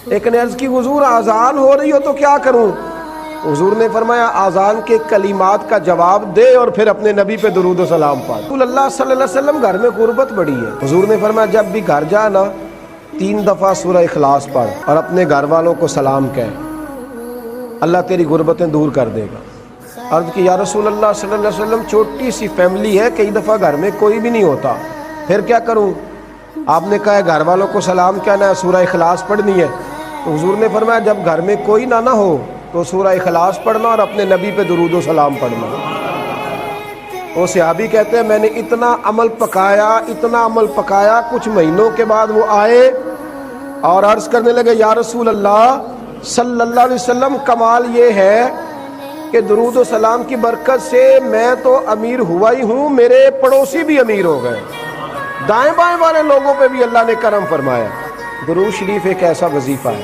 ایک نے عرض کی حضور آزان ہو رہی ہو تو کیا کروں؟ حضور نے فرمایا آزان کے کلمات کا جواب دے اور پھر اپنے نبی پہ درود و سلام پڑھ۔ رسول اللہ صلی اللہ علیہ وسلم گھر میں غربت بڑی ہے، حضور نے فرمایا جب بھی گھر جا نا 3 دفعہ سورہ اخلاص پڑھ اور اپنے گھر والوں کو سلام کہہ، اللہ تیری غربتیں دور کر دے گا۔ عرض کی یا رسول اللہ صلی اللہ علیہ وسلم چھوٹی سی فیملی ہے، کئی دفعہ گھر میں کوئی بھی نہیں ہوتا، پھر کیا کروں؟ آپ نے کہا ہے گھر والوں کو سلام کہنا ہے، سورہ اخلاص پڑھنی ہے۔ تو حضور نے فرمایا جب گھر میں کوئی نہ ہو تو سورہ اخلاص پڑھنا اور اپنے نبی پہ درود و سلام پڑھنا۔ وہ صحابی کہتے ہیں میں نے اتنا عمل پکایا، کچھ مہینوں کے بعد وہ آئے اور عرض کرنے لگے یا رسول اللہ صلی اللہ علیہ وسلم کمال یہ ہے کہ درود و سلام کی برکت سے میں تو امیر ہوا ہی ہوں، میرے پڑوسی بھی امیر ہو گئے، دائیں بائیں والے لوگوں پہ بھی اللہ نے کرم فرمایا۔ درود شریف ایک ایسا وظیفہ ہے۔